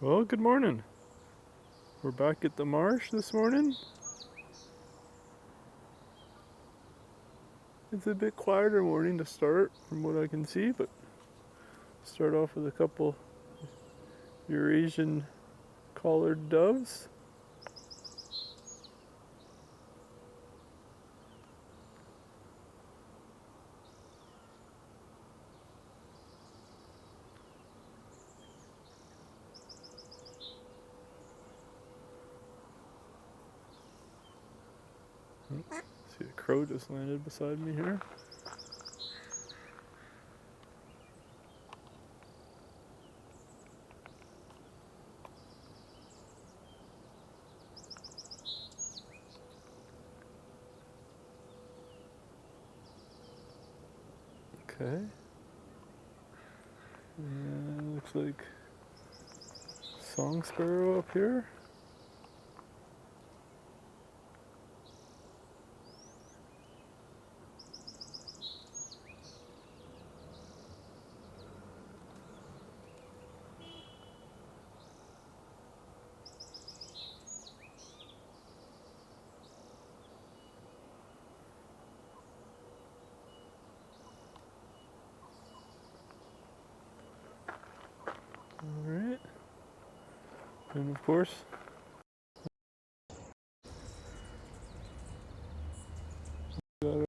Well, good morning. We're back at the marsh this morning. It's a bit quieter morning to start from what I can see, but start off with a couple Eurasian Collared-Doves. See, a crow just landed beside me here. Okay. And looks like song sparrow up here. Alright. And of course, got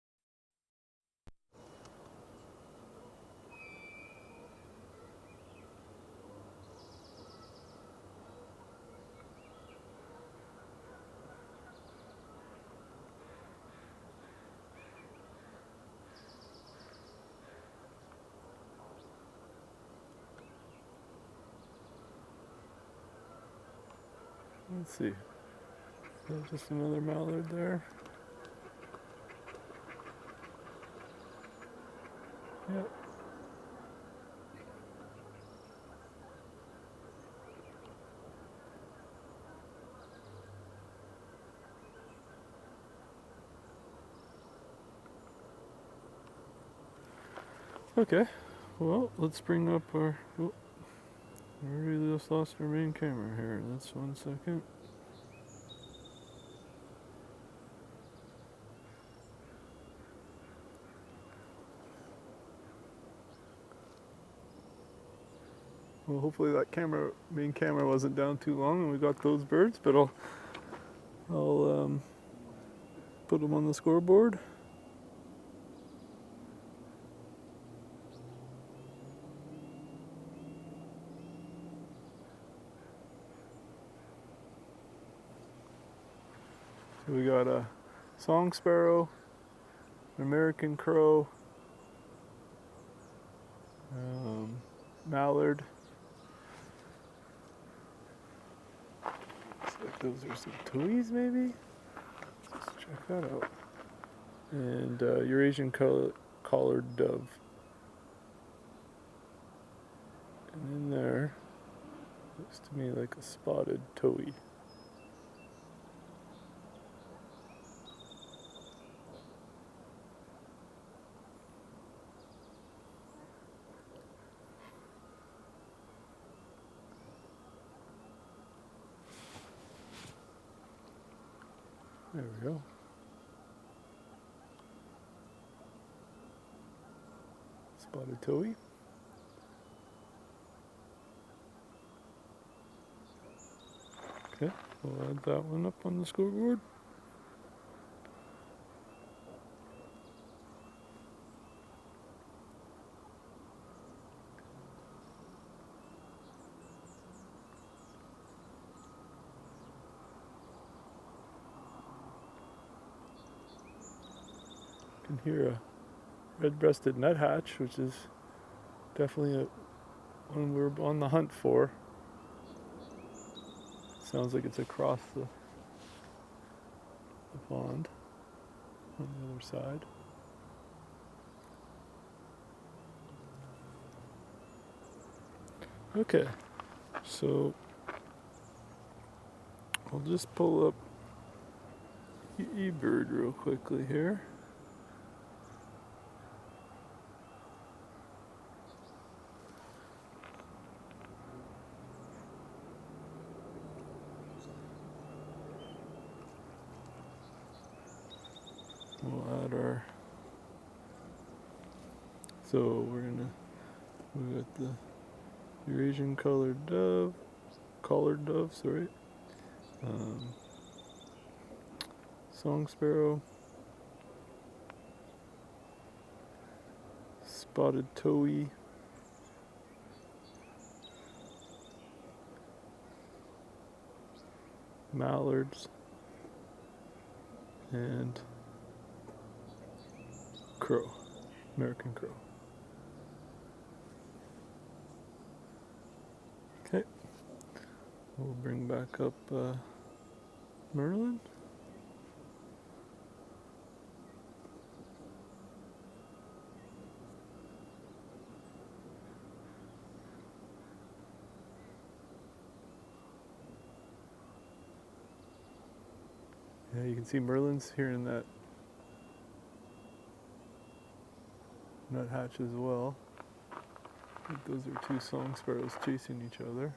let's see. There's just another mallard there. Yep. Okay, well, let's bring up our. Oh, I already just lost our main camera here. That's 1 second. Well, hopefully that main camera wasn't down too long and we got those birds, but I'll put them on the scoreboard. So we got a song sparrow, an American crow, mallard. Looks like those are some Towhees maybe? Let's check that out. And Eurasian Collared-Dove. And in there, looks to me like a spotted Towhee. There we go. Spotted Towhee. Okay, we'll add that one up on the scoreboard. You can hear a red-breasted nuthatch, which is definitely one we're on the hunt for. Sounds like it's across the pond on the other side. Okay, so I'll just pull up eBird real quickly here. got our. So we got the Eurasian Collared-Dove, sorry. Song Sparrow, Spotted Towhee, Mallards, and crow, American crow. Okay, we'll bring back up Merlin. Yeah, you can see Merlin's here in that nuthatch as well. I think those are two song sparrows chasing each other.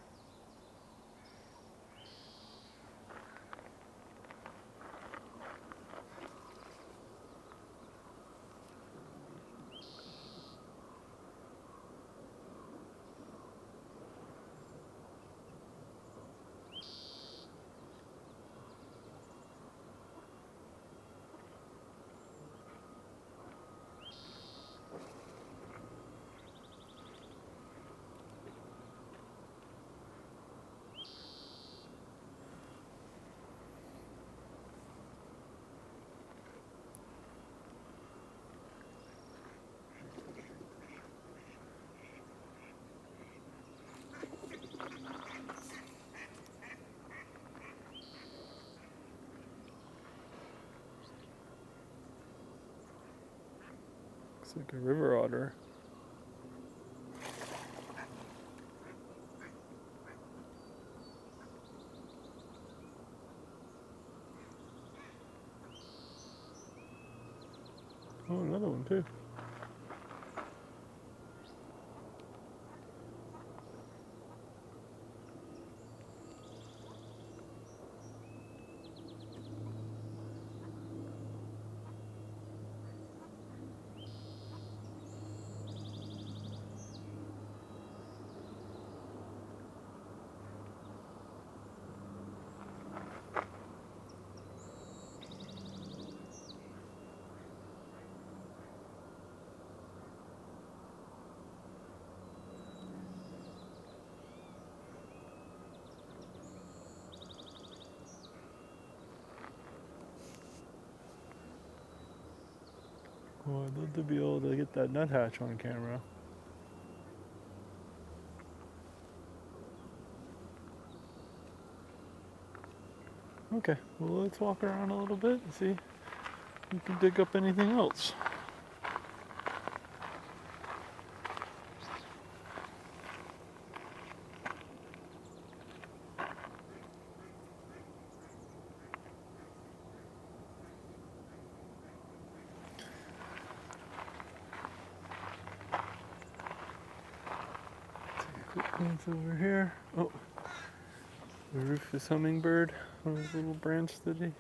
Looks like a river otter. Oh, another one too. Oh, I'd love to be able to get that nuthatch on camera. Okay, well let's walk around a little bit and see if we can dig up anything else. Quick glance over here. Oh, the Rufous Hummingbird on his little branch that he.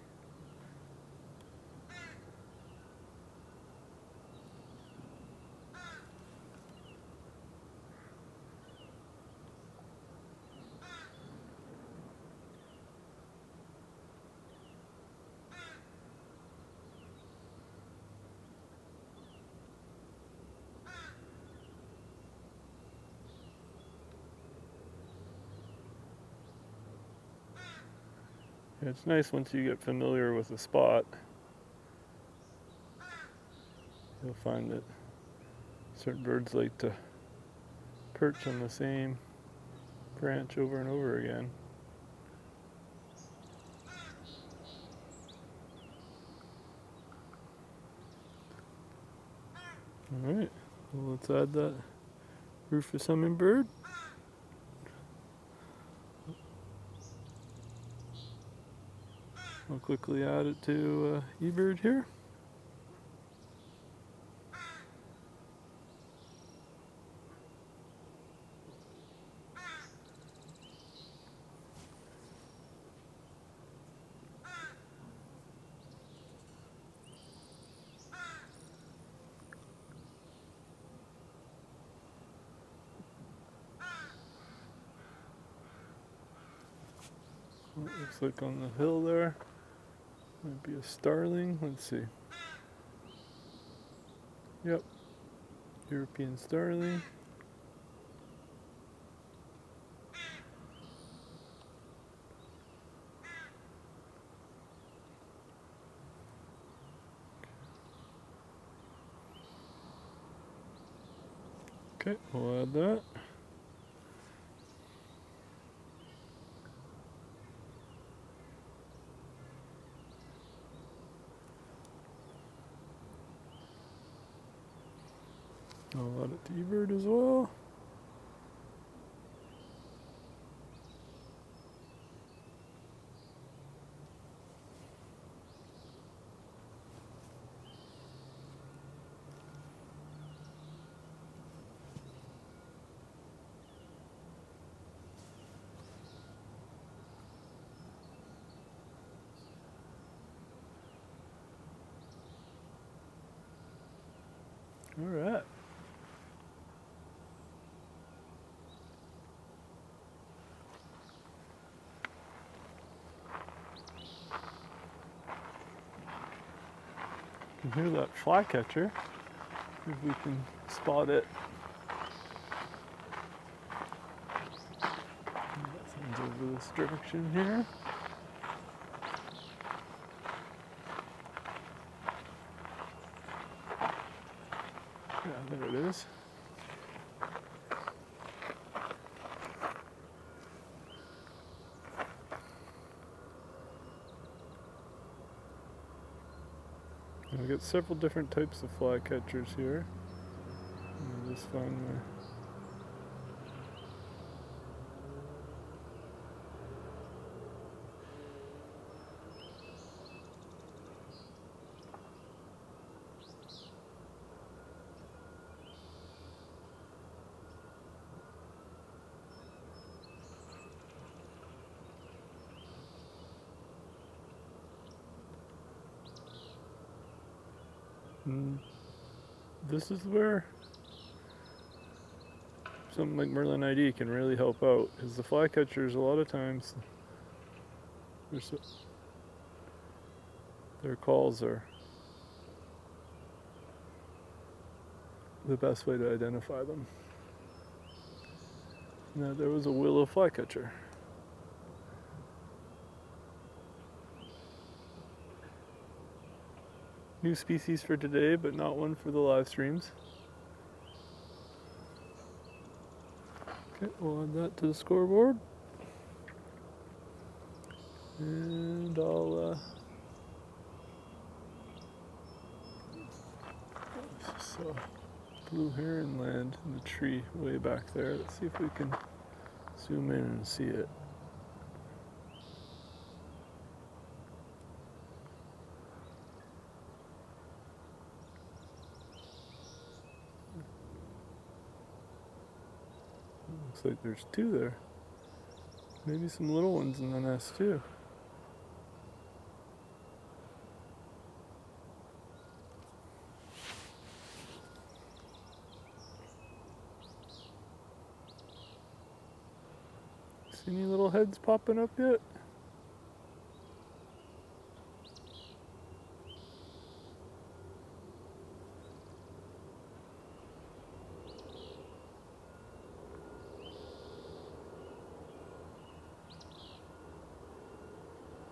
Yeah, it's nice once you get familiar with a spot. You'll find that certain birds like to perch on the same branch over and over again. Alright, well let's add that Rufous Hummingbird. I'll quickly add it to eBird here. It looks like on the hill there. Might be a starling. Let's see. Yep. European starling. Okay, we'll add that. I'll add it to eBird as well. All right. You can hear that flycatcher, if we can spot it. That sounds over this direction here. Yeah, there it is. And we got several different types of flycatchers here. Let me just find my... This is where something like Merlin ID can really help out, because the flycatchers a lot of times their calls are the best way to identify them. Now there was a Willow Flycatcher. New species for today, but not one for the live streams. Okay, we'll add that to the scoreboard. And I'll blue heron land in the tree way back there. Let's see if we can zoom in and see it. Looks like there's two there. Maybe some little ones in the nest too. See any little heads popping up yet?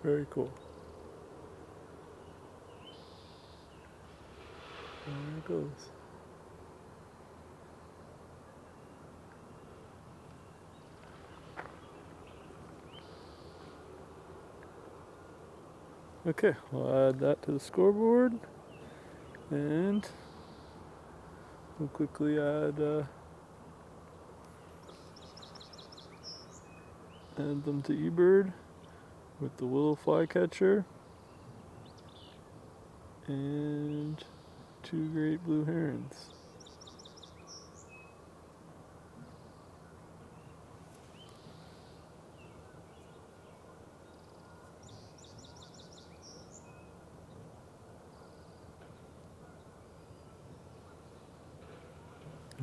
Very cool. There it goes. Okay, we'll add that to the scoreboard, and we'll quickly add them to eBird with the Willow Flycatcher and two great blue herons.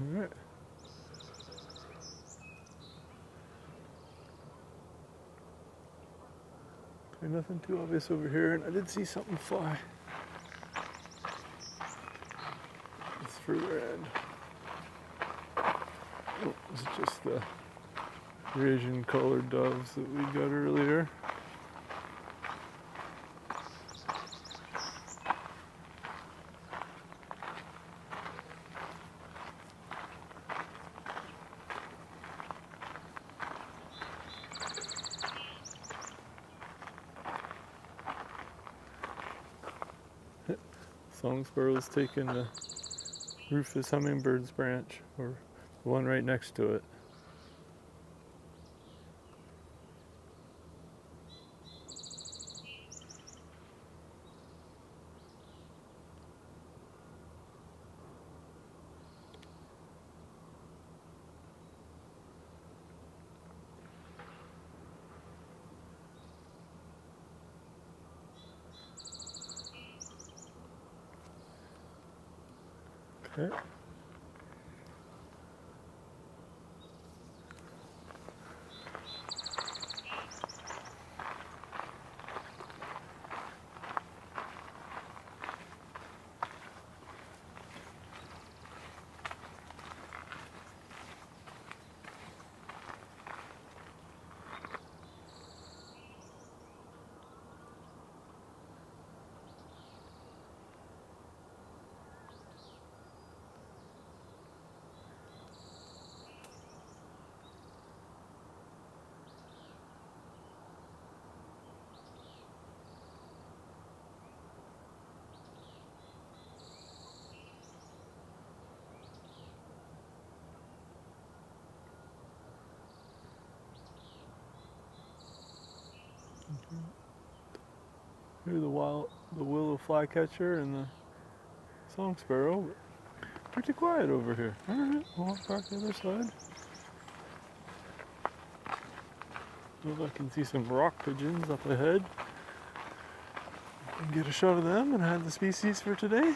All right. Okay, nothing too obvious over here, and I did see something fly. It's further ahead. Oh, it's just the Eurasian Collared-Doves that we got earlier. Song sparrow's taking the Rufous Hummingbird's branch, or the one right next to it. Okay. Here's the willow flycatcher and the song sparrow. Pretty quiet over here. Alright, we'll walk back the other side. Well, I can see some rock pigeons up ahead. I can get a shot of them and add the species for today.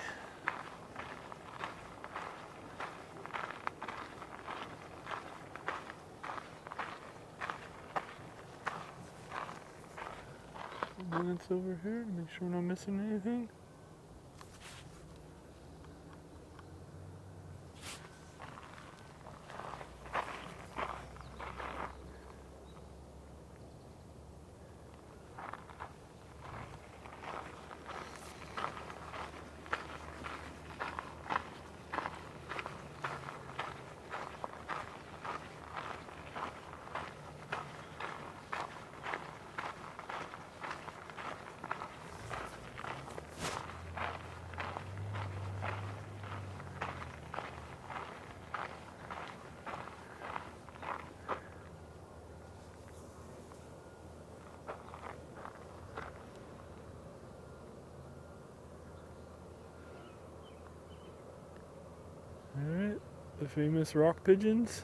Minutes over here to make sure we're not missing anything. Alright, the famous rock pigeons.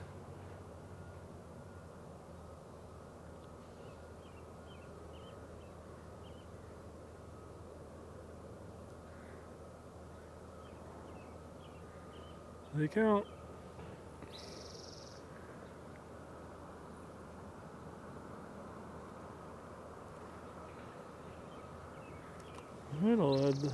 They count. Alright, I'll add the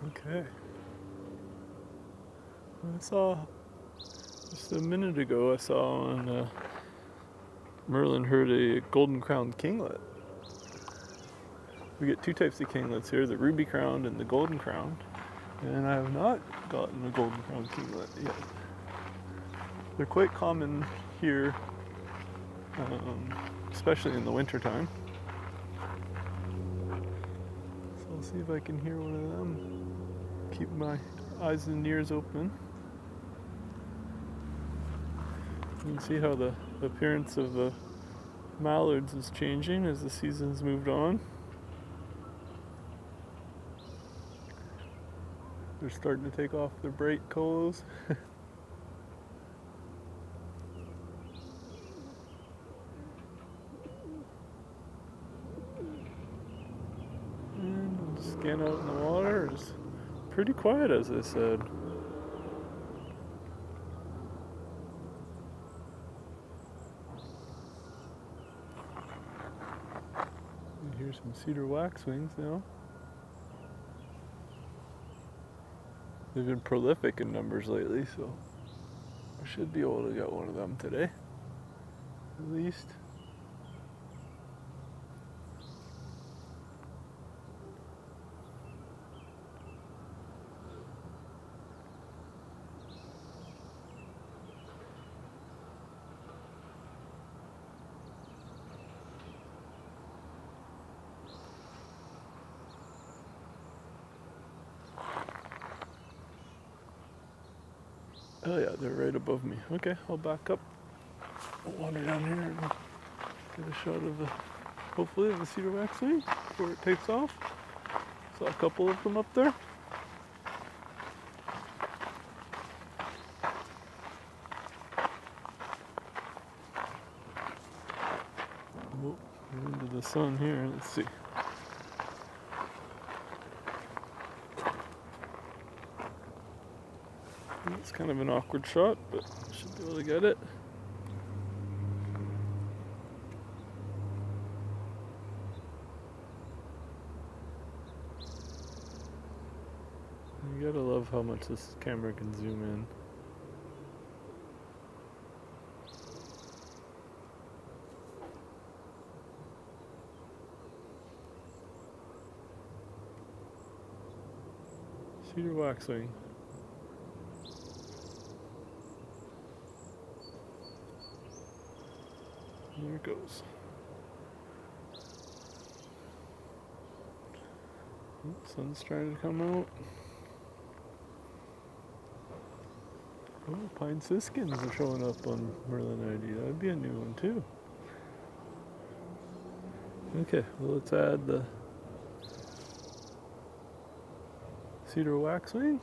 okay. I saw just a minute ago. I saw on Merlin heard a golden-crowned kinglet. We get two types of kinglets here: the ruby-crowned and the golden-crowned. And I have not gotten a golden-crowned kinglet yet. They're quite common here, especially in the wintertime. So I'll see if I can hear one of them. Keep my eyes and ears open. You can see how the appearance of the mallards is changing as the season's moved on. They're starting to take off their bright colos. And we'll just scan out in the water. It's pretty quiet, as I said. And here's some Cedar Waxwings now. They've been prolific in numbers lately, so I should be able to get one of them today, at least. Oh yeah, they're right above me. Okay, I'll back up. I'll wander down here and get a shot of the, hopefully, of the Cedar Waxwing before it takes off. Saw a couple of them up there. Whoa, we're into the sun here. Let's see. It's kind of an awkward shot, but I should be able to get it. You gotta love how much this camera can zoom in. Cedar Waxwing. There it goes. Oh, sun's trying to come out. Oh, pine siskins are showing up on Merlin ID. That'd be a new one too. Okay, well let's add the Cedar Waxwing.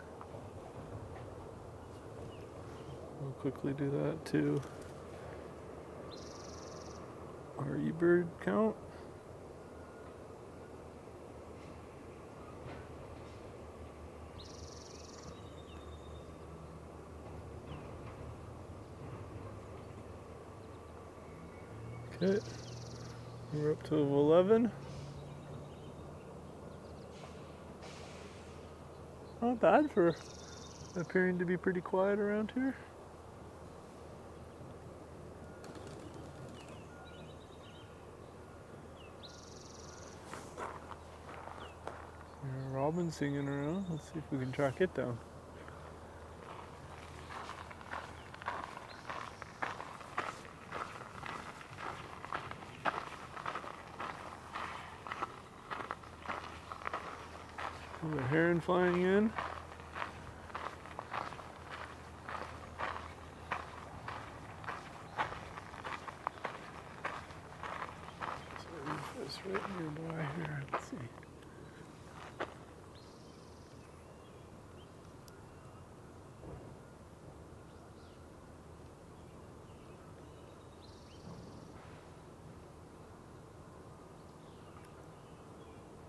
We'll quickly do that too. Our eBird count. Okay, we're up to 11. Not bad for appearing to be pretty quiet around here. Robin singing around. Let's see if we can track it down. There's a heron flying in. It's right nearby here. Let's see.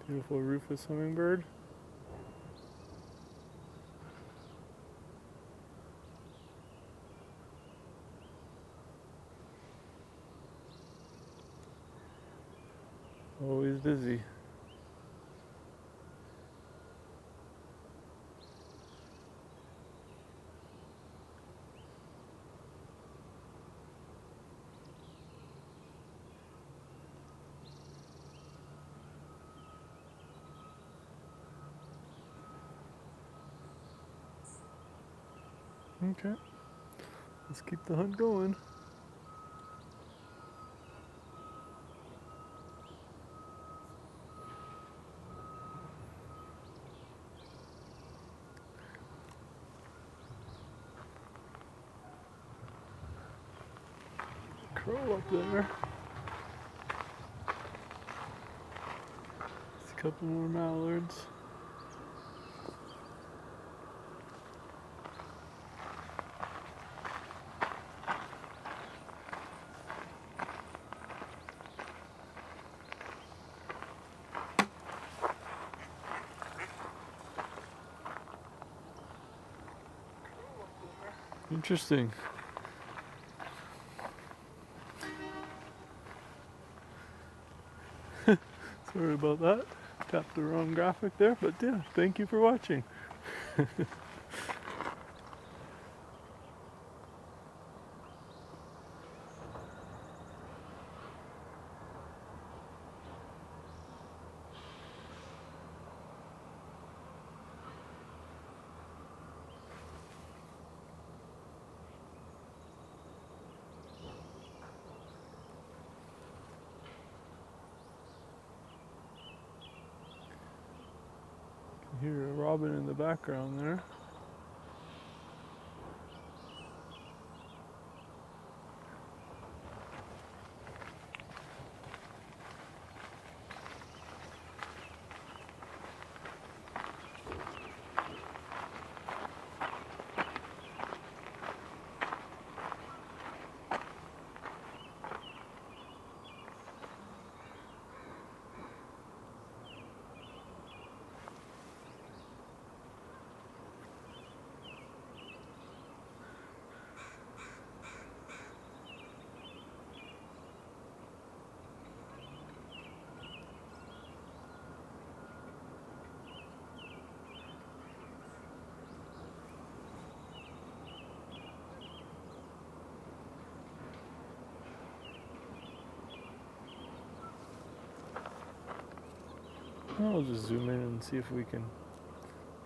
Beautiful Rufous Hummingbird. Always busy. Okay, let's keep the hunt going. Crow up there. Just a couple more mallards. Interesting. Sorry about that. Tapped the wrong graphic there, but yeah, thank you for watching. Hear a robin in the background there. I'll just zoom in and see if we can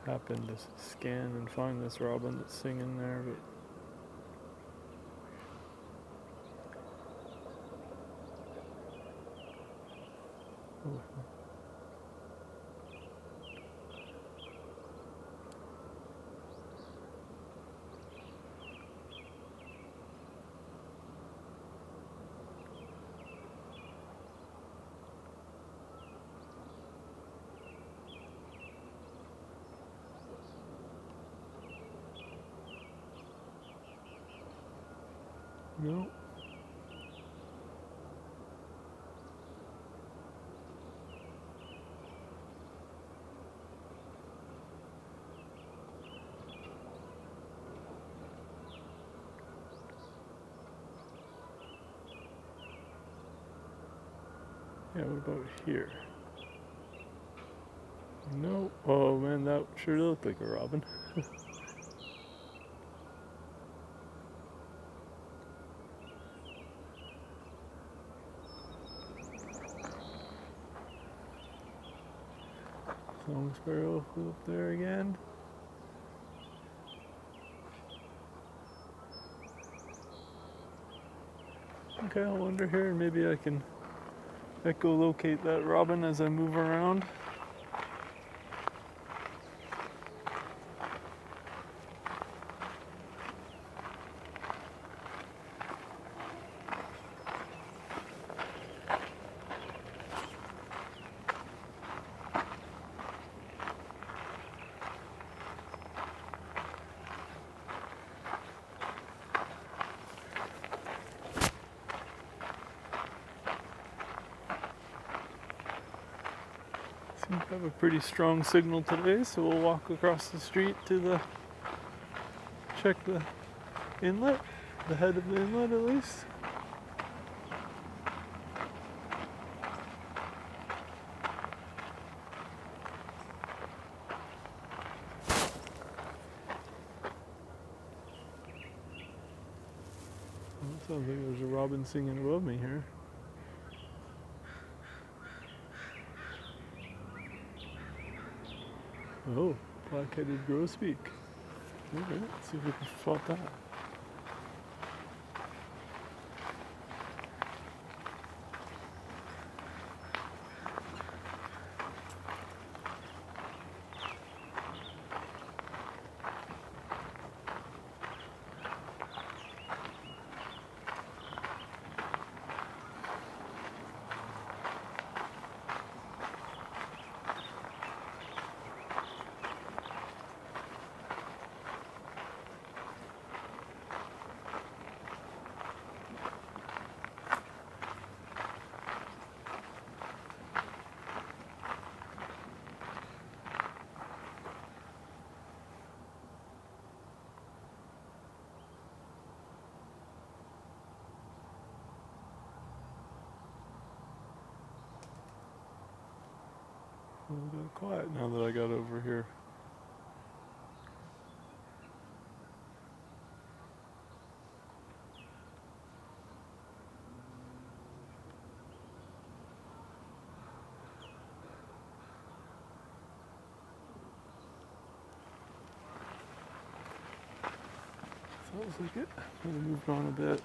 happen to scan and find this robin that's singing there. But no. Yeah, what about here? No. Oh man, that sure looked like a robin. Song sparrow flew up there again. Okay, I'll wander here and maybe I can echolocate that robin as I move around. Seems to have a pretty strong signal today, so we'll walk across the street to check the inlet, the head of the inlet at least. Well, it sounds like there's a robin singing above me here. Oh, black-headed grosbeak. Okay, let's see if we can spot that. A little bit quiet now that I got over here. Sounds like it. I'm gonna move on a bit.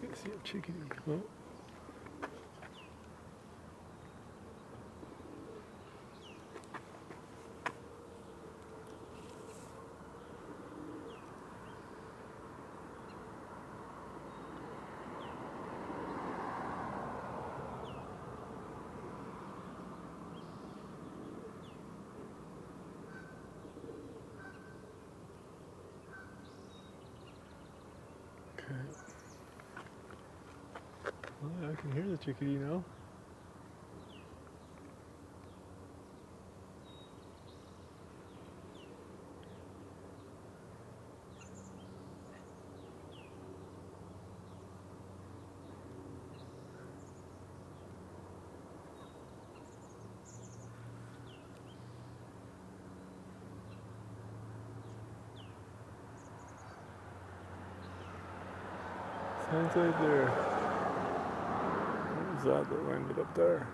I see a chickadee. Oh. Okay. Well, yeah, I can hear the chickadee now. Sounds like there. What was that landed up there?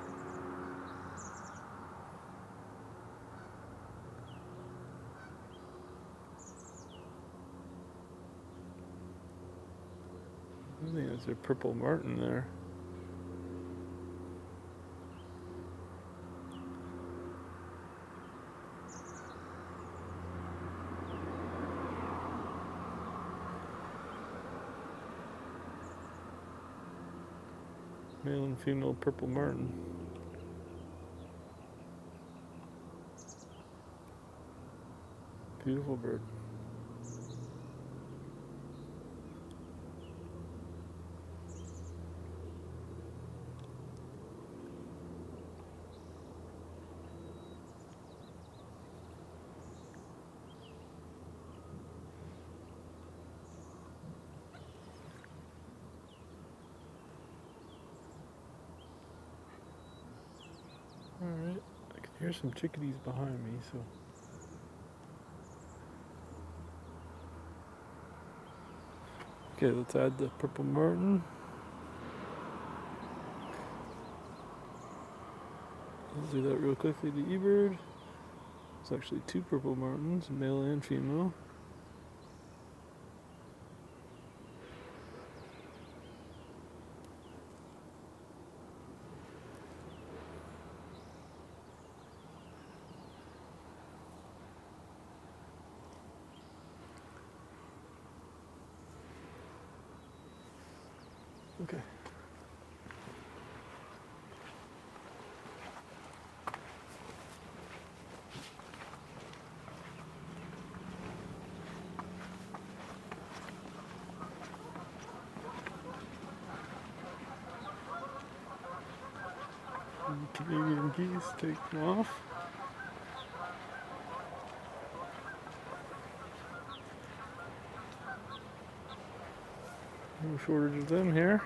I think there's a purple martin there. Male and female purple martin. Beautiful bird. Alright, I can hear some chickadees behind me, so. Okay, let's add the purple martin. Let's do that real quickly. The eBird. It's actually two purple martins, male and female. Okay. Canadian geese taking off. No shortage of them here.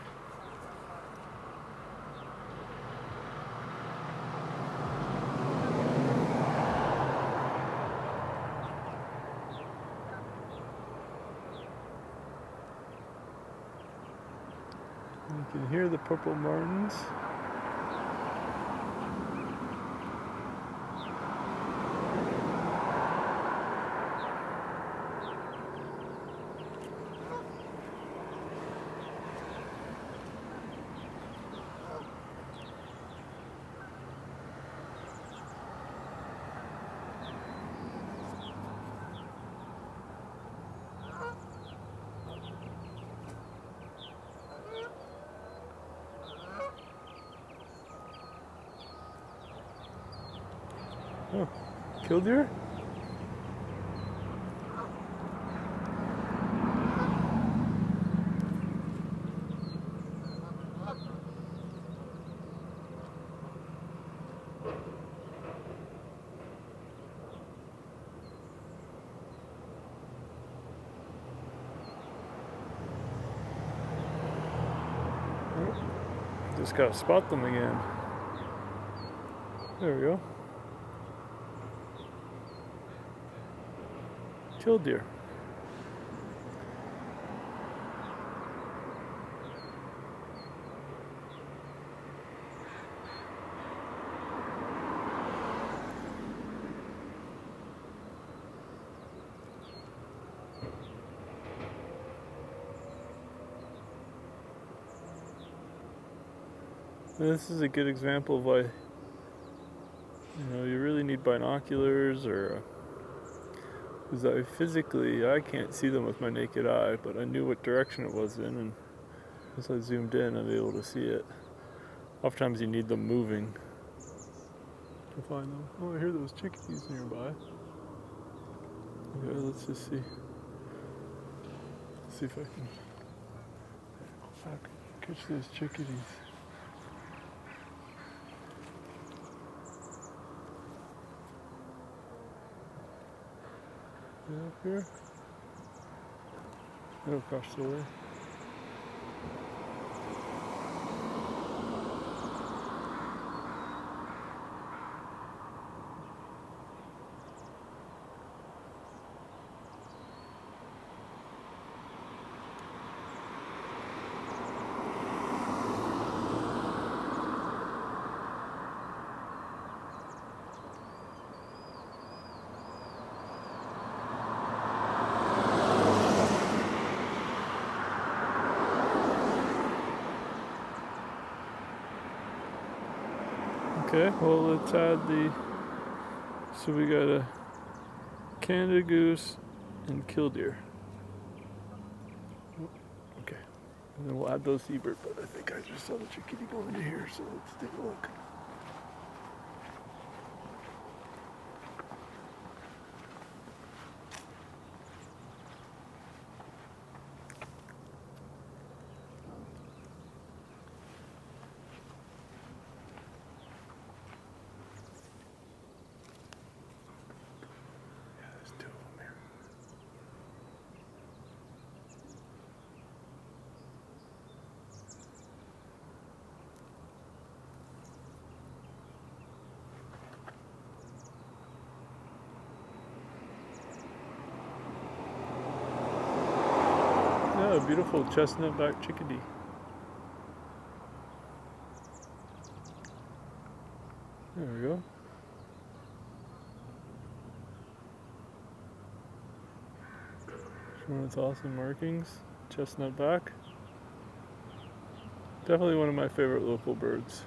You can hear the purple martins. Oh, Killdeer? Just gotta spot them again. There we go. Killdeer. This is a good example of why, you really need binoculars, or because I can't see them with my naked eye, but I knew what direction it was in, and as I zoomed in, I'm able to see it. Oftentimes you need them moving to find them. Oh, I hear those chickadees nearby. Okay, let's just see. See if I can catch those chickadees. Up here? Oh, across the way. Okay, well, let's add so we got a Canada goose and Killdeer. Okay, and then we'll add those seabird, but I think I just saw the chickadee go into here, so let's take a look. A beautiful chestnut-backed chickadee. There we go. Showing its awesome markings. Chestnut-back. Definitely one of my favorite local birds.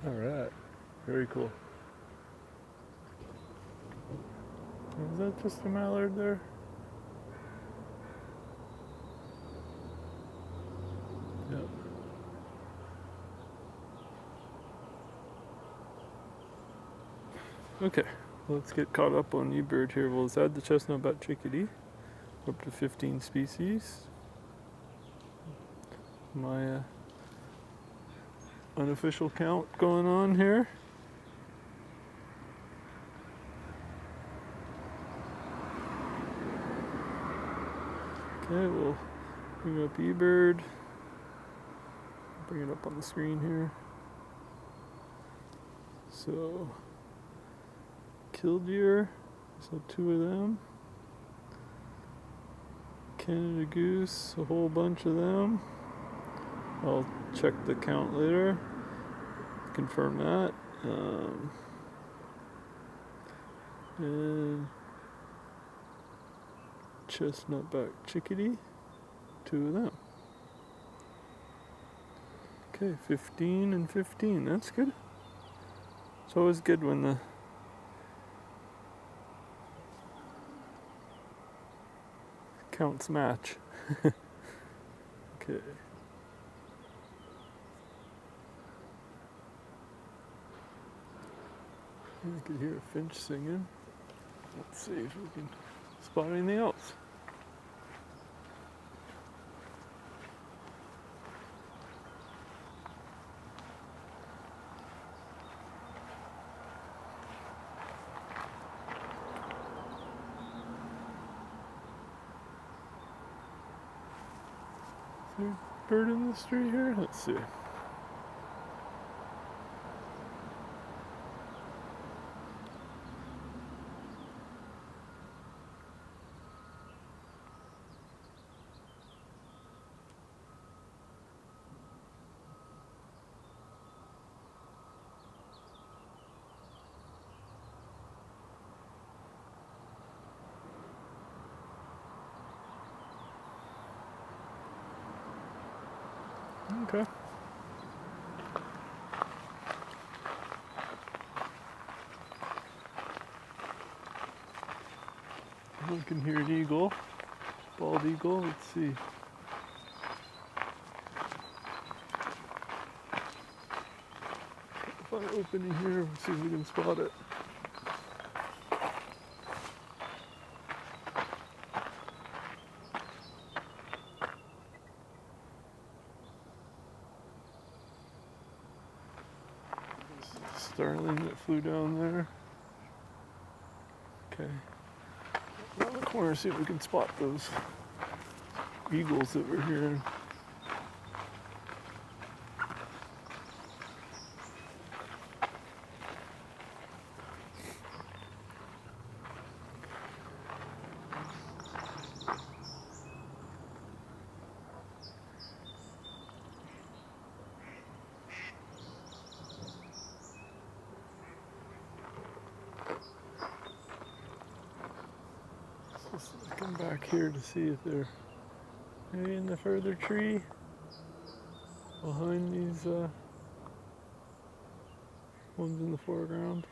All right, very cool. Is that just a mallard there? Yep. Okay, let's get caught up on eBird here. We'll add the chestnut-backed chickadee, up to 15 species. My unofficial count going on here. Okay, we'll bring up eBird. Bring it up on the screen here. So, Killdeer, so 2 of them. Canada Goose, a whole bunch of them. I'll check the count later, confirm that. And Chestnut-backed Chickadee, 2 of them. Okay, 15 and 15, that's good. It's always good when the counts match. Okay. You can hear a finch singing. Let's see if we can spot anything else. Is there a bird in the street here? Let's see. Okay. I can hear an eagle, bald eagle. Let's see. If I open it here, let's see if we can spot it. Starling that flew down there. Okay. Around the corner, see if we can spot those eagles that we're hearing. Just looking back here to see if they're maybe in the further tree behind these ones in the foreground.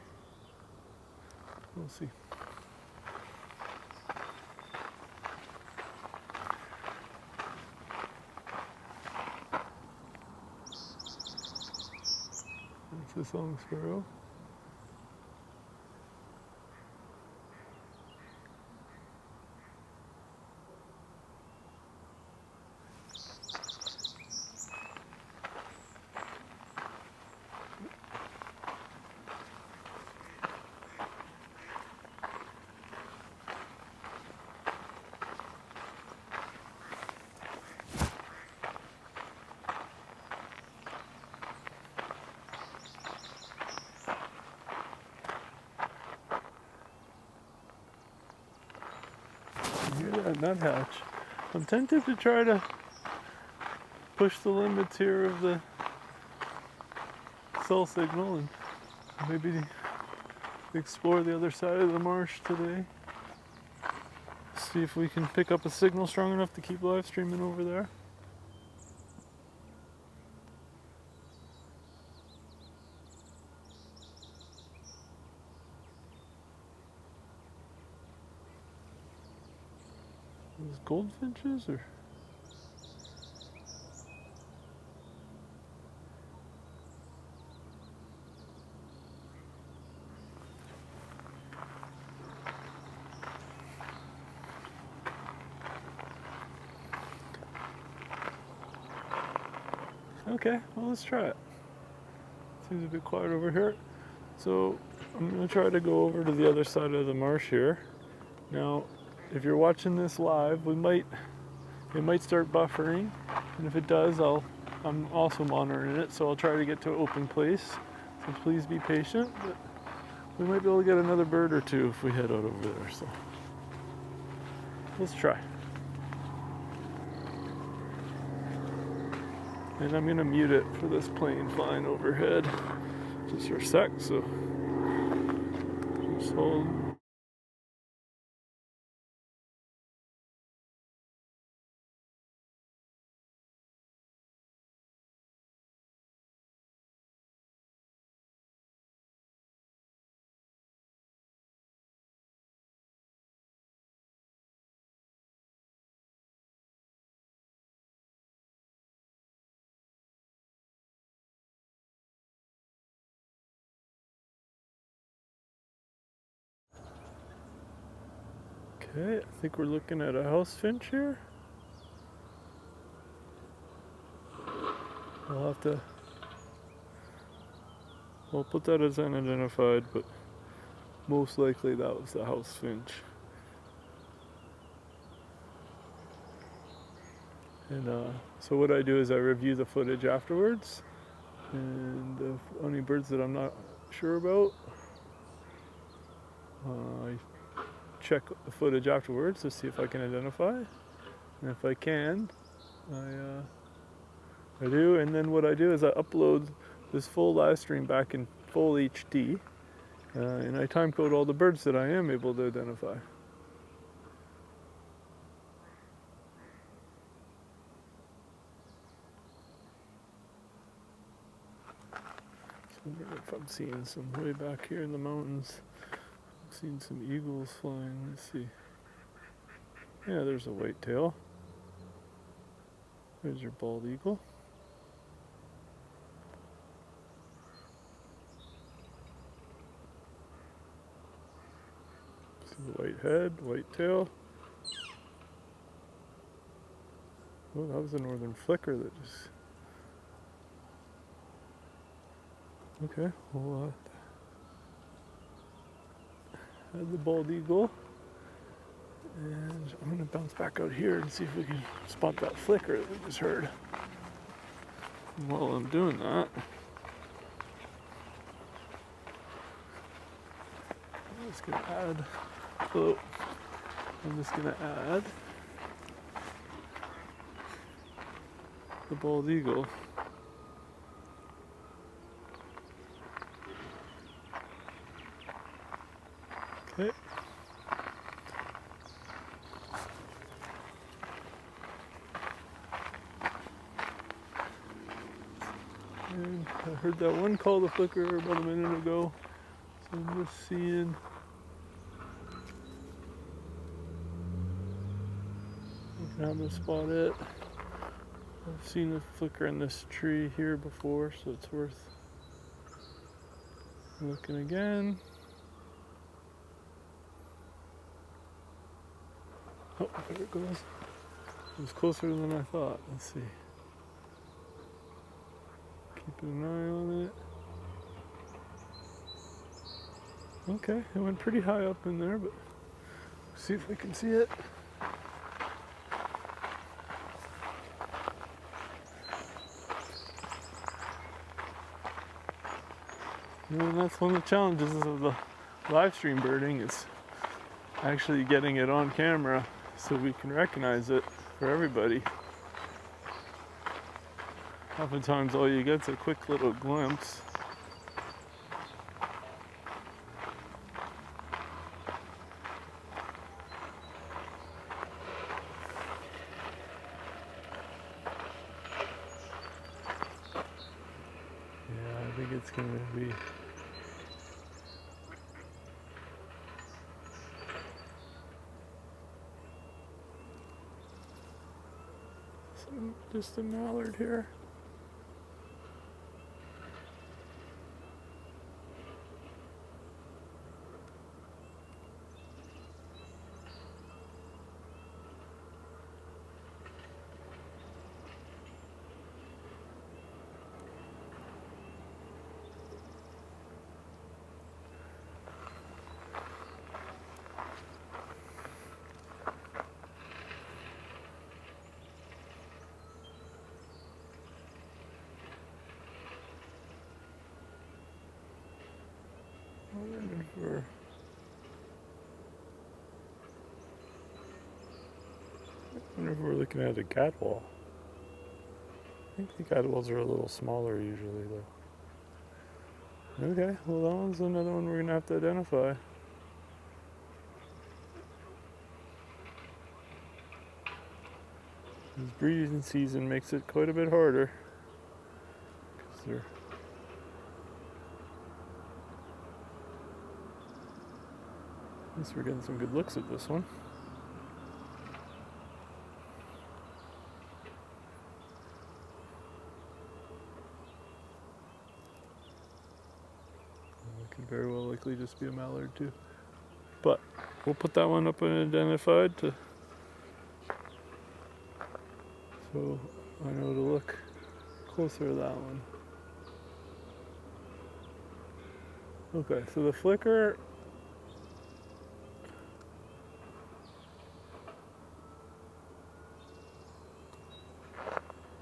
We'll see. That's the song Sparrow. Hear that nuthatch. I'm tempted to try to push the limits here of the cell signal and maybe explore the other side of the marsh today. See if we can pick up a signal strong enough to keep live streaming over there. Those goldfinches or? Okay, well let's try it. Seems a bit quiet over here. So I'm gonna try to go over to the other side of the marsh here. Now, if you're watching this live, it might start buffering, and if it does, I'm also monitoring it, so I'll try to get to an open place So please be patient, but we might be able to get another bird or two if we head out over there, so let's try. And I'm gonna mute it for this plane flying overhead just for a sec, so just hold. Okay, I think we're looking at a house finch here. I'll put that as unidentified, but most likely that was the house finch. And so what I do is I review the footage afterwards, and if any birds that I'm not sure about, I check the footage afterwards to see if I can identify, and if I can, I do. And then what I do is I upload this full live stream back in full HD, and I time code all the birds that I am able to identify. So I wonder if I'm seeing some way back here in the mountains. I'm seeing some eagles flying. Let's see. Yeah, there's a whitetail. There's your bald eagle. See the white head, white tail. Oh, that was a northern flicker that just... Okay, we'll add the bald eagle. And I'm going to bounce back out here and see if we can spot that flicker that we just heard. And while I'm doing that, I'm just going to add... Oh, I'm just going to add the bald eagle. Okay. And I heard that one call the flicker about a minute ago, so I'm just seeing. I can almost spot it. I've seen a flicker in this tree here before, so it's worth looking again. Oh, there it goes. It was closer than I thought. Let's see. Keeping an eye on it. Okay, it went pretty high up in there, but see if we can see it. And that's one of the challenges of the live stream birding, is actually getting it on camera so we can recognize it for everybody. Oftentimes all you get's a quick little glimpse. Yeah, I think it's gonna be just a mallard here. for... I wonder if we're looking at a Gadwall. I think the Gadwalls are a little smaller usually though. Okay, well that one's another one we're gonna have to identify. This breeding season makes it quite a bit harder. At least we're getting some good looks at this one. It could very well likely just be a mallard too. But we'll put that one up unidentified to, so I know to look closer to that one. Okay, so the flicker,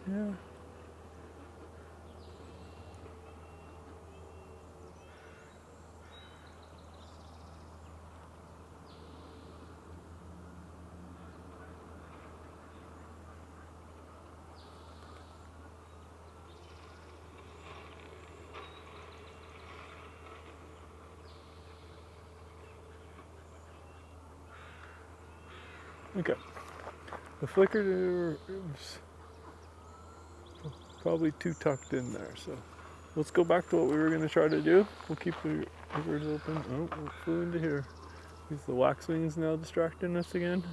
yeah. Okay, the flicker is probably too tucked in there, so let's go back to what we were going to try to do. We'll keep the ears open. Oh, it flew into here. Is the waxwings now distracting us again?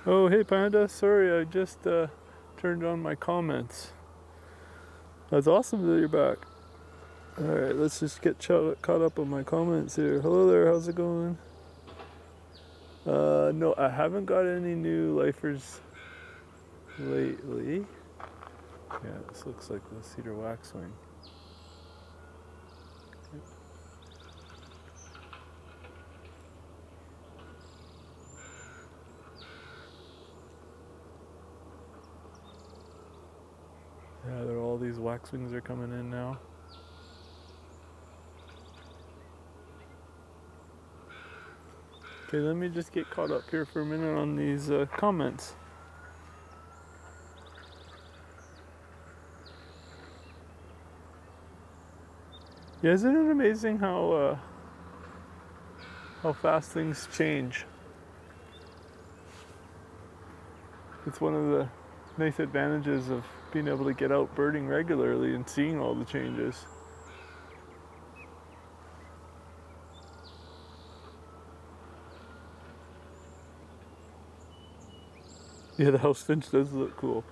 Oh, hey Panda, sorry, I just turned on my comments. That's awesome that you're back. Alright, let's just get caught up on my comments here. Hello there, how's it going? No, I haven't got any new lifers lately. Yeah, this looks like the Cedar Waxwing. Yeah, there are all these waxwings are coming in now. Okay, let me just get caught up here for a minute on these comments. Yeah, isn't it amazing how fast things change? It's one of the nice advantages of being able to get out birding regularly and seeing all the changes. Yeah, the house finch does look cool.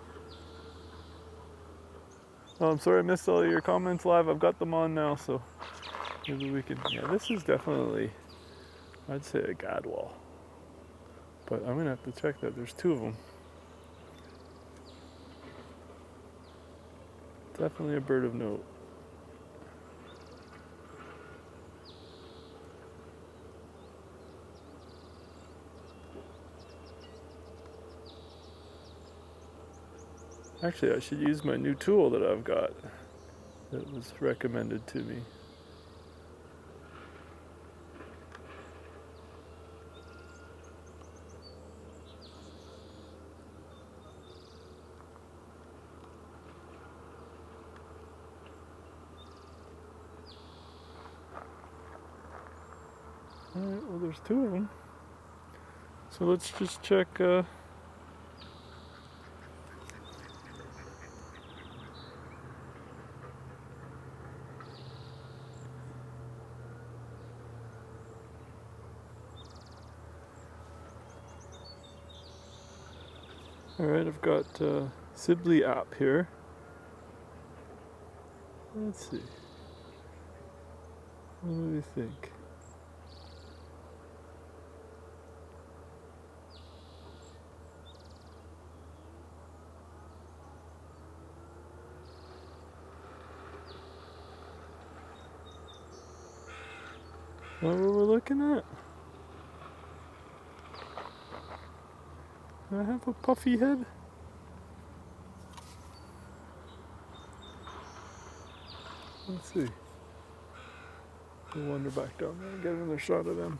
Oh, I'm sorry I missed all of your comments live. I've got them on now, so maybe we can... Yeah, this is definitely, I'd say a Gadwall. But I'm gonna have to check that. There's two of them. Definitely a bird of note. Actually, I should use my new tool that I've got that was recommended to me. Alright, well there's two of them. So let's just check Alright, I've got Sibley app here. Let's see. What do we think? What were we looking at? I have a puffy head? Let's see. We'll wander back down there and get another shot of them.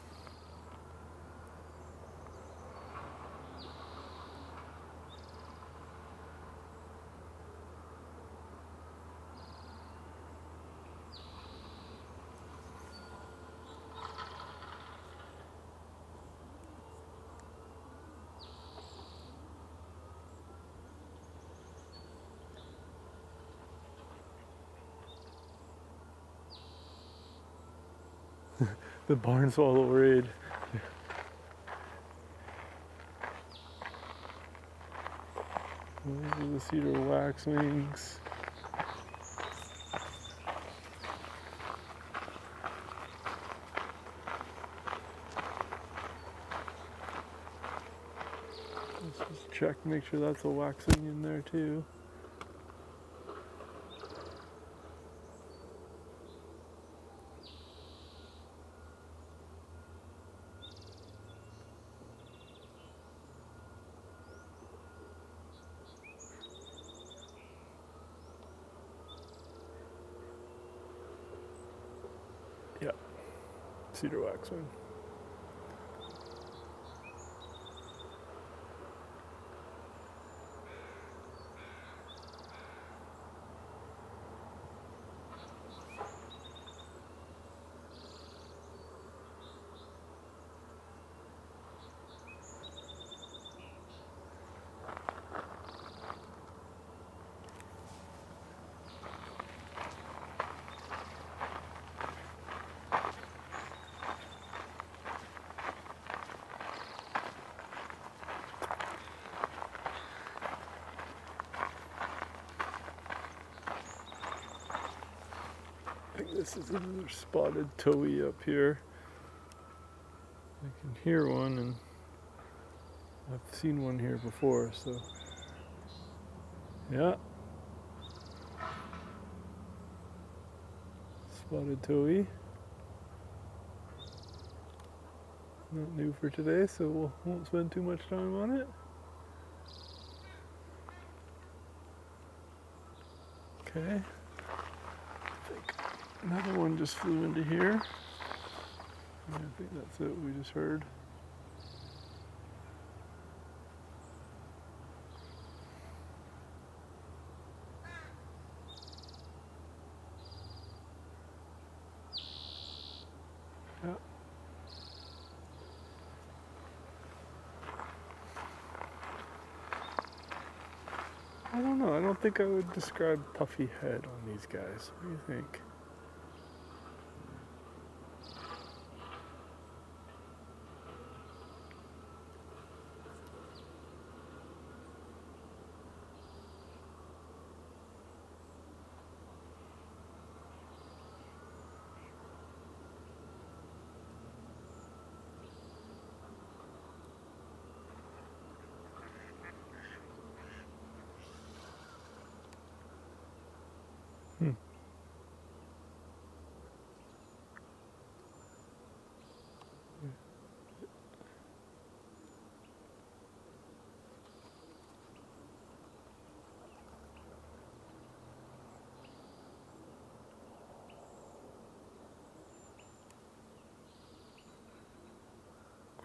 The barn swallow raid. Those are the Cedar Waxwings. Let's just check, make sure that's a waxwing in there too. Yeah, Cedar Waxwing. I think this is another spotted towhee up here. I can hear one, and I've seen one here before, so yeah. Spotted towhee. Not new for today, so we won't spend too much time on it. Okay. I think another one just flew into here. Yeah, I think that's it we just heard. Yeah. I don't know. I don't think I would describe puffy head on these guys. What do you think?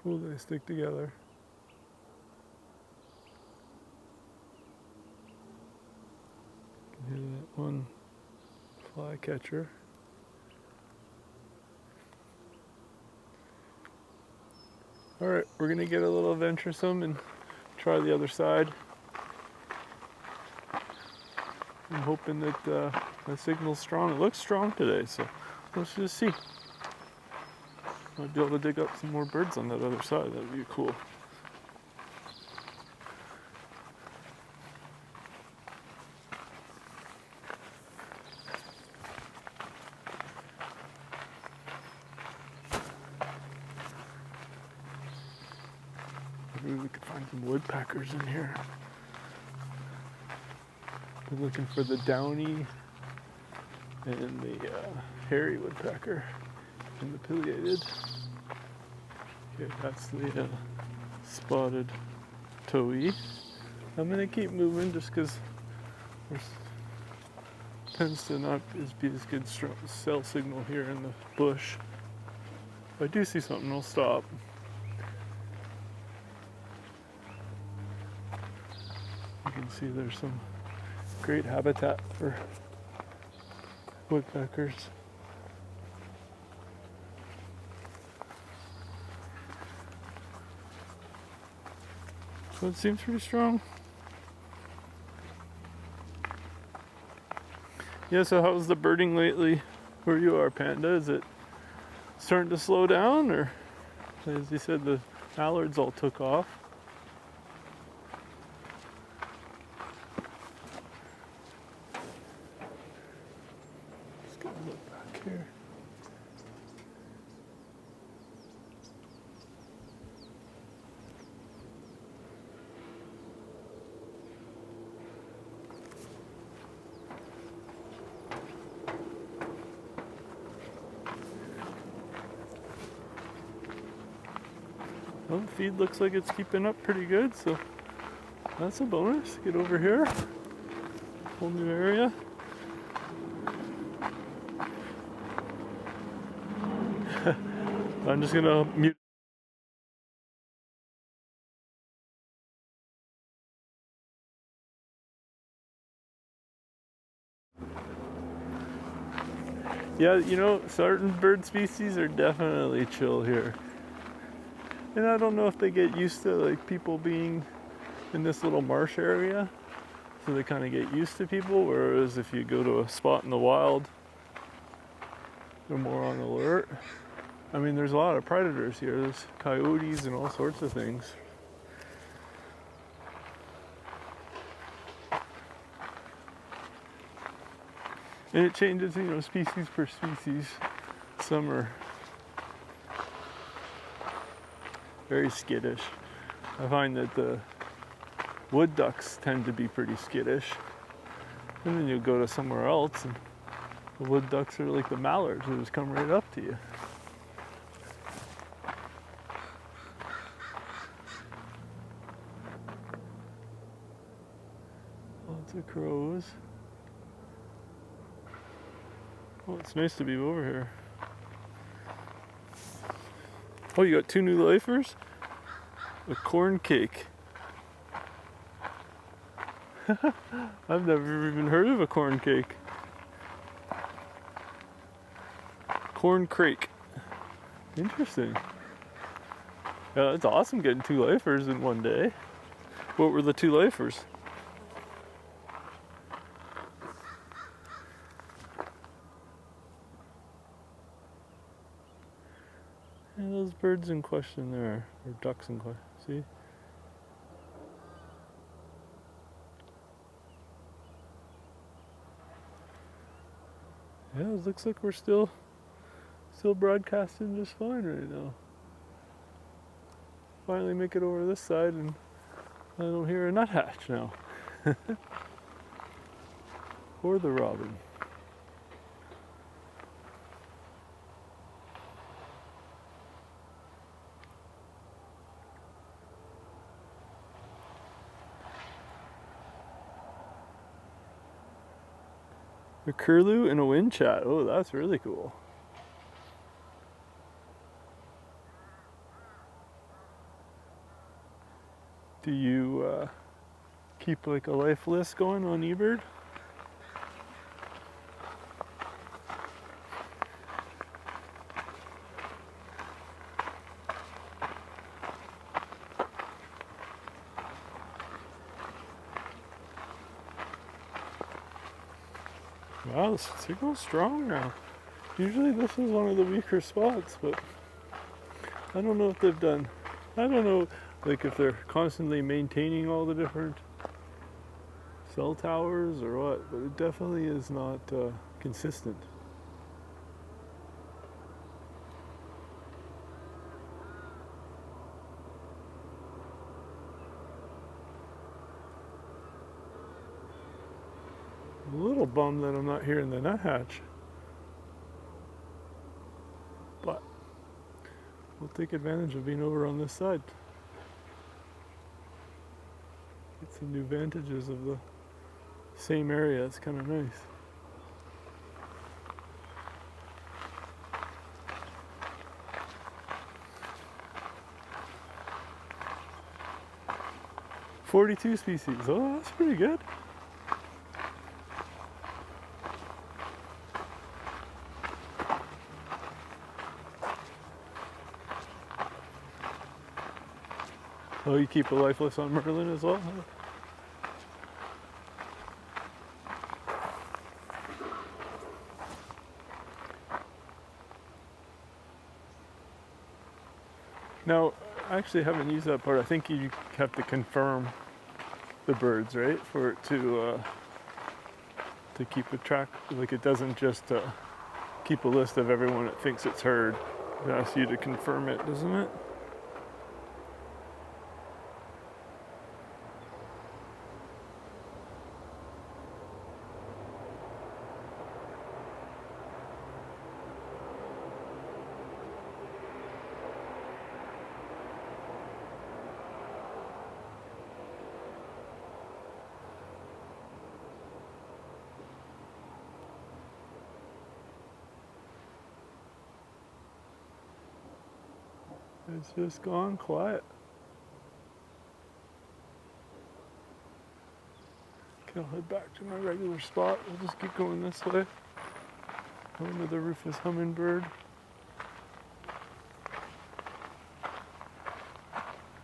Cool, they stick together. Hear that one flycatcher. All right, we're gonna get a little venturesome and try the other side. I'm hoping that the signal's strong. It looks strong today, so let's just see. Might be able to dig up some more birds on that other side. That would be cool. Maybe we could find some woodpeckers in here. Been looking for the downy and the hairy woodpecker and the pileated. Okay, that's the spotted Towhee. I'm gonna keep moving just because tends to not be as good cell signal here in the bush. If I do see something, I'll stop. You can see there's some great habitat for woodpeckers. So it seems pretty strong. Yeah, so how's the birding lately where you are, Panda? Is it starting to slow down, or as you said, the mallards all took off? Just gonna look back here. Well, the feed looks like it's keeping up pretty good, so that's a bonus. Get over here. Whole new area. I'm just gonna mute. Yeah, you know, certain bird species are definitely chill here. And I don't know if they get used to like people being in this little marsh area, so they kind of get used to people, whereas if you go to a spot in the wild, they're more on alert. I mean, there's a lot of predators here. There's coyotes and all sorts of things. And it changes, you know, species per species. Some are very skittish. I find that the wood ducks tend to be pretty skittish. And then you go to somewhere else and the wood ducks are like the mallards, they just come right up to you. Lots of crows. Oh, it's nice to be over here. Oh, you got two new lifers? A corn cake. I've never even heard of a corn cake. Corn crake. Interesting. Yeah, that's awesome getting two lifers in one day. What were the two lifers? Yeah, those birds in question there, or ducks in question, see? Yeah, it looks like we're still broadcasting just fine right now. Finally make it over this side and I don't hear a nuthatch now. Or the robin. A curlew and a wind chat. Oh, that's really cool. Do you keep like a life list going on eBird? Wow, the signal's strong now. Usually this is one of the weaker spots, but I don't know if they've done, I don't know like if they're constantly maintaining all the different cell towers or what, but it definitely is not consistent. I'm a little bummed that I'm not hearing the nuthatch, but we'll take advantage of being over on this side. some new vantages of the same area. It's kind of nice. "42 species. Oh, that's pretty good. Oh, you keep a lifeless on Merlin as well? Huh? Now, I actually haven't used that part. I think you have to confirm the birds, right? For it to keep a track. Like, it doesn't just keep a list of everyone it thinks it's heard. It asks you to confirm it, doesn't it? It's just gone quiet. Okay, I'll head back to my regular spot. We'll just keep going this way. Going to the Rufous Hummingbird.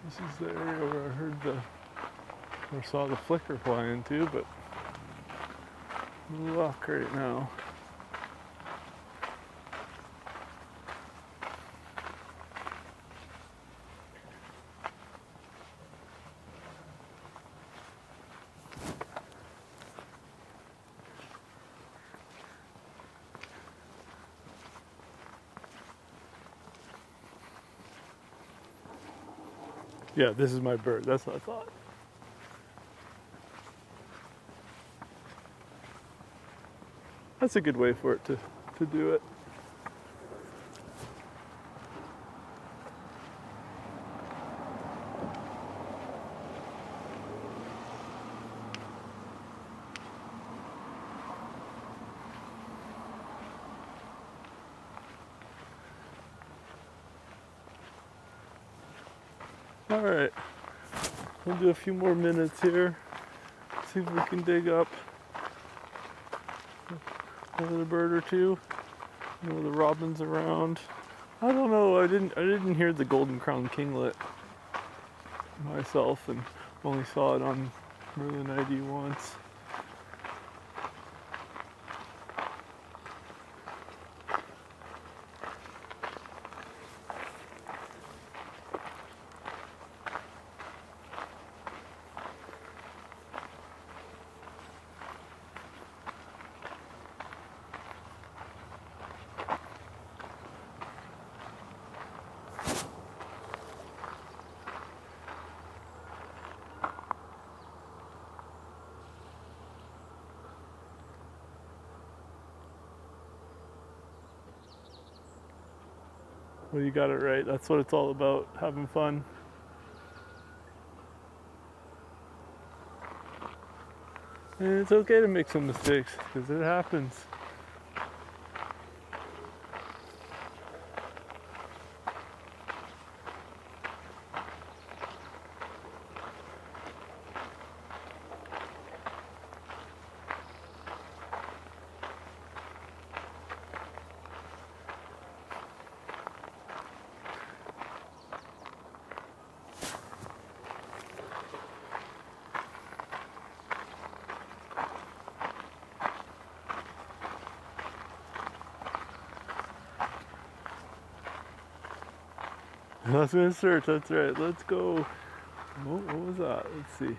This is the area where I heard or saw the flicker flying too, but no luck right now. Yeah, this is my bird. That's what I thought. That's a good way for it to do it. All right, we'll do a few more minutes here. See if we can dig up another bird or two. You know, the robin's around. I don't know. I didn't hear the golden crowned kinglet myself, and only saw it on Merlin ID once. Well, you got it right. That's what it's all about, having fun. And it's okay to make some mistakes, because it happens. Let's go search, that's right. Let's go. What was that? Let's see.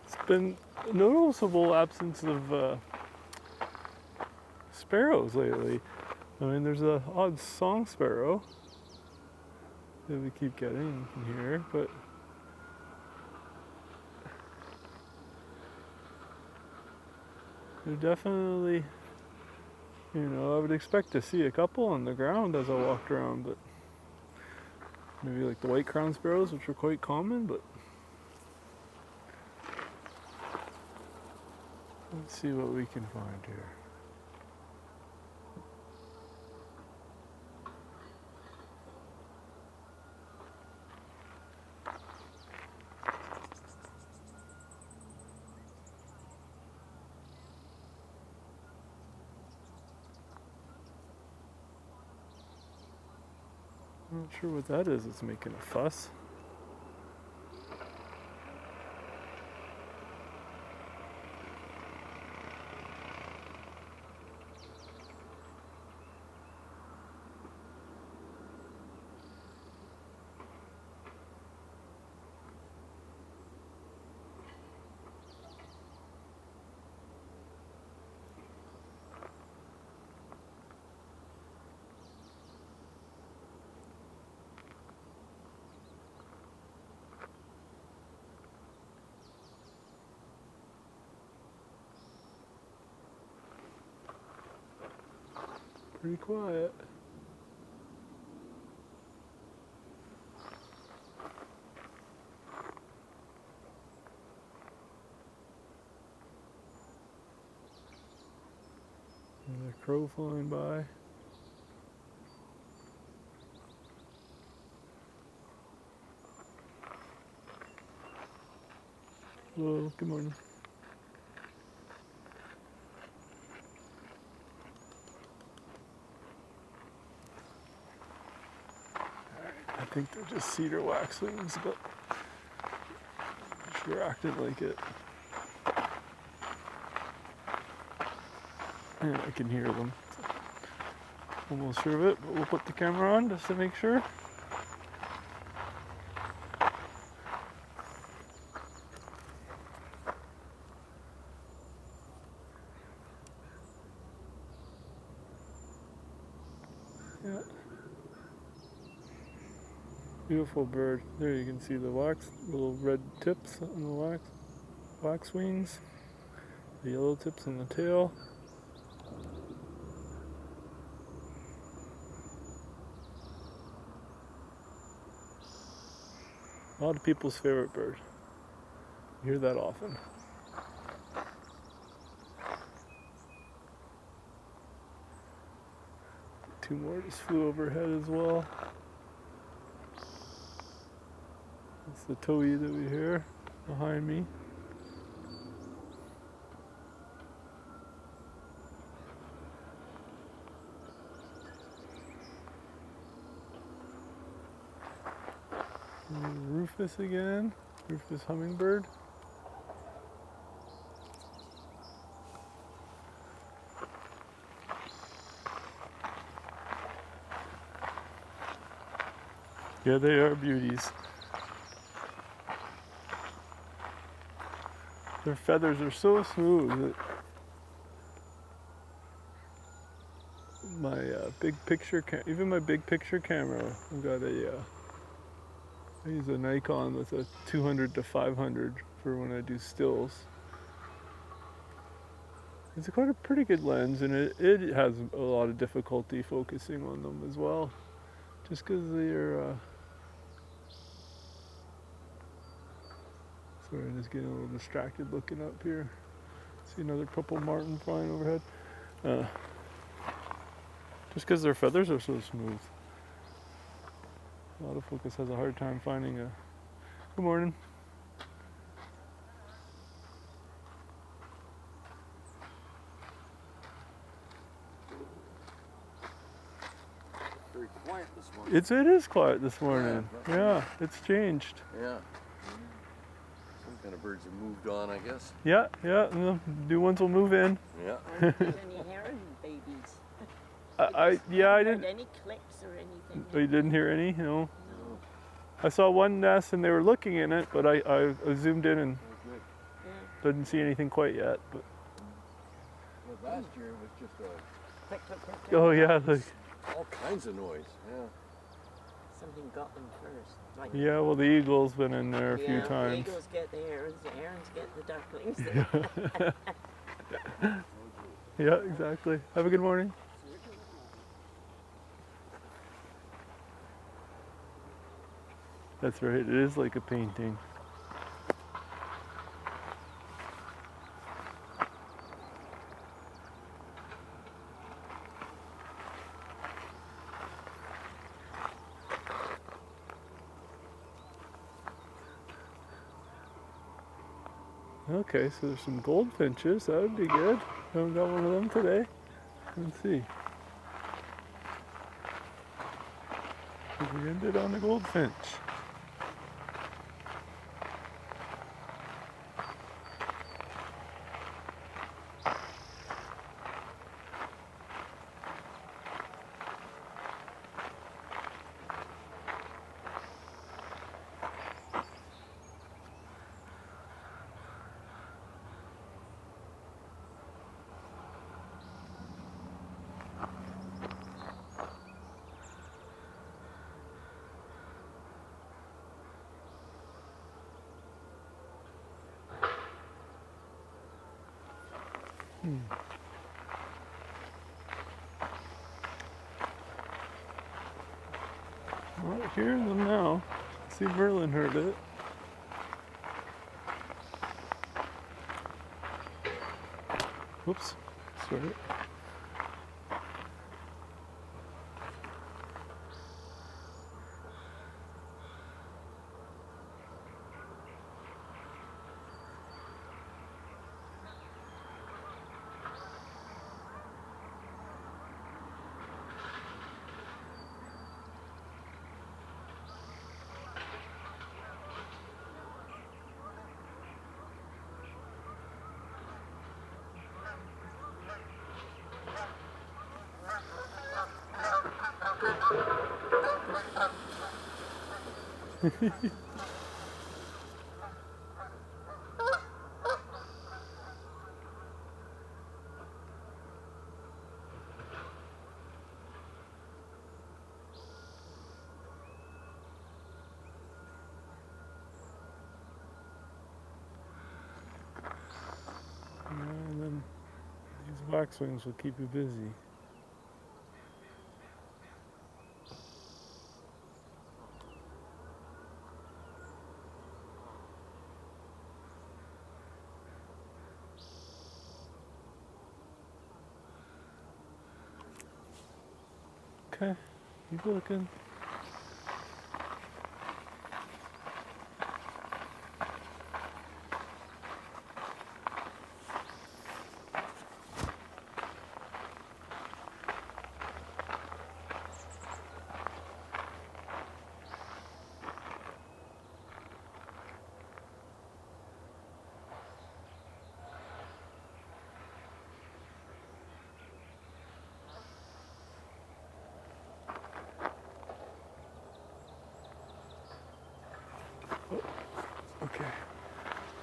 It's been a noticeable absence of sparrows lately. I mean, there's an odd song sparrow that we keep getting in here, but They're definitely, you know, I would expect to see a couple on the ground as I walked around, but maybe like the white crowned sparrows, which are quite common, but let's see what we can find here. Not sure what that is. It's making a fuss. Pretty quiet. Another crow flying by. Hello, good morning. I think they're just cedar waxwings, but sure acted like it. Yeah, I can hear them. Almost sure of it, but we'll put the camera on just to make sure. Yeah. Beautiful bird. There you can see the little red tips on the wax wings, the yellow tips on the tail. A lot of people's favorite bird. You hear that often. Two more just flew overhead as well. That's the towhee that we hear behind me. Rufous again, Rufous Hummingbird. Yeah, they are beauties. Their feathers are so smooth that my big picture, even my big picture camera, I've got I use a Nikon with a 200 to 500 for when I do stills. It's quite a pretty good lens, and it has a lot of difficulty focusing on them as well, just because they're. Sorry, I'm just getting a little distracted looking up here. See another purple martin flying overhead. Just because their feathers are so smooth. Autofocus has a hard time finding a... Good morning. Very quiet this morning. It is quiet this morning. Yeah, it's changed. Yeah. Some kind of birds have moved on, I guess. Yeah, and the new ones will move in. Yeah. Any heron babies? I didn't... Any clicks or anything? Oh, you didn't hear any? No. No. I saw one nest and they were looking in it, but I zoomed in and didn't see anything quite yet. But Well, last year it was just Click, click, click, click. oh yeah, like, all kinds of noise. Yeah. Something got them first. Like, yeah. Well, the eagle's been in there a few yeah, times. The eagles get the herons get the ducklings. Well, Yeah, exactly. Have a good morning. That's right, it is like a painting. Okay, so there's some goldfinches. That would be good. Haven't got one of them today. Let's see. We ended on a goldfinch. Well, hearing them now. See, Merlin heard it. Whoops, sorry. And then these waxwings will keep you busy. Okay, keep looking. Okay,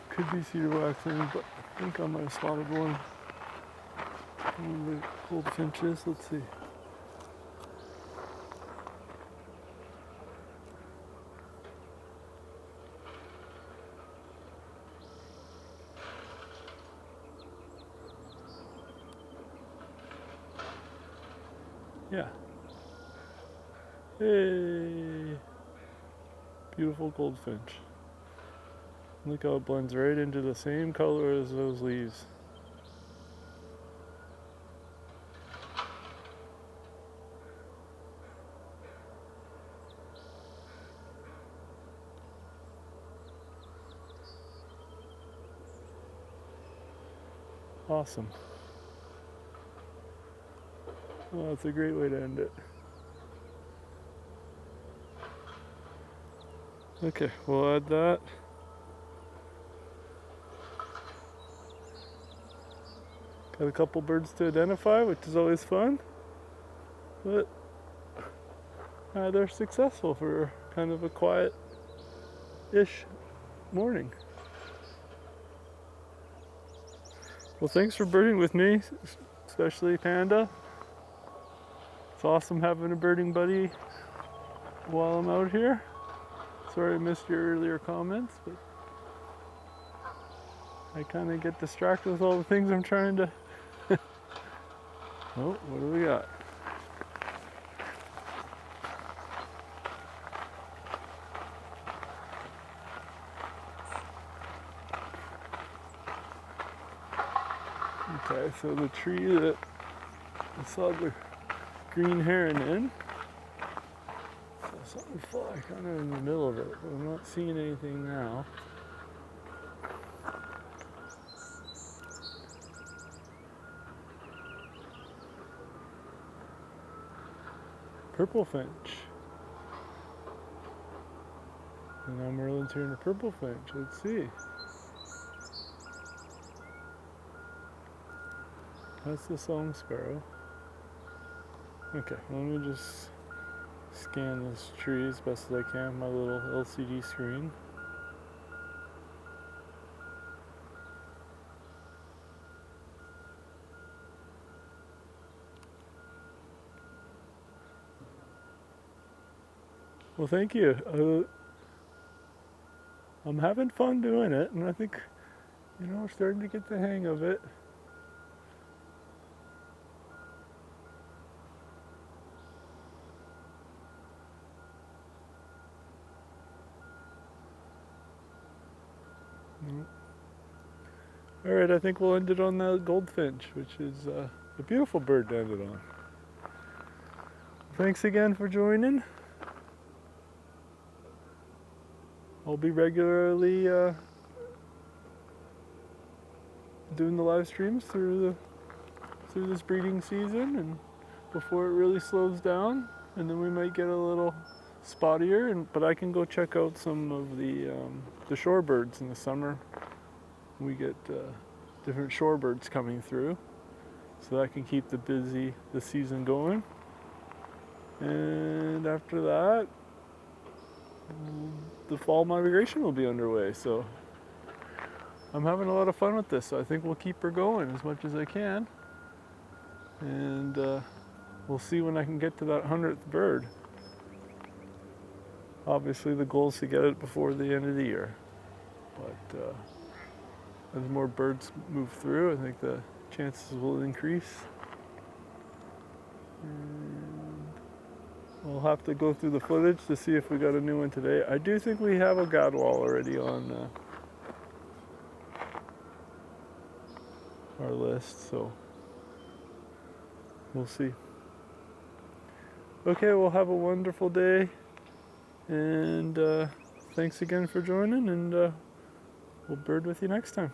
could be Cedar Waxwing, but I think I might have spotted one. One of the goldfinches. Let's see. Yeah. Hey! Beautiful goldfinch. Look how it blends right into the same color as those leaves. Awesome. Well, that's a great way to end it. Okay, we'll add that. Got a couple birds to identify, which is always fun. But they're successful for kind of a quiet-ish morning. Well, thanks for birding with me, especially Panda. It's awesome having a birding buddy while I'm out here. Sorry I missed your earlier comments, but I kind of get distracted with all the things I'm trying to Oh, what do we got? Okay, so the tree that I saw the green heron in, saw something fly kind of in the middle of it, but I'm not seeing anything now. Purple finch. And now Merlin's hearing a purple finch. Let's see. That's the song sparrow. Okay, let me just scan this tree as best as I can with my little LCD screen. Well, thank you. I'm having fun doing it, and I think, we're starting to get the hang of it. All right, I think we'll end it on the goldfinch, which is a beautiful bird to end it on. Thanks again for joining. I'll be regularly doing the live streams through this breeding season, and before it really slows down, and then we might get a little spottier. But I can go check out some of the shorebirds in the summer. We get different shorebirds coming through, so that can keep the season going. And after that, the fall migration will be underway. So I'm having a lot of fun with this. So I think we'll keep her going as much as I can, and we'll see when I can get to that 100th bird. Obviously, the goal is to get it before the end of the year, but as more birds move through, I think the chances will increase. And we'll have to go through the footage to see if we got a new one today. I do think we have a Gadwall already on our list, so we'll see. Okay, we'll have a wonderful day, and thanks again for joining, and we'll bird with you next time.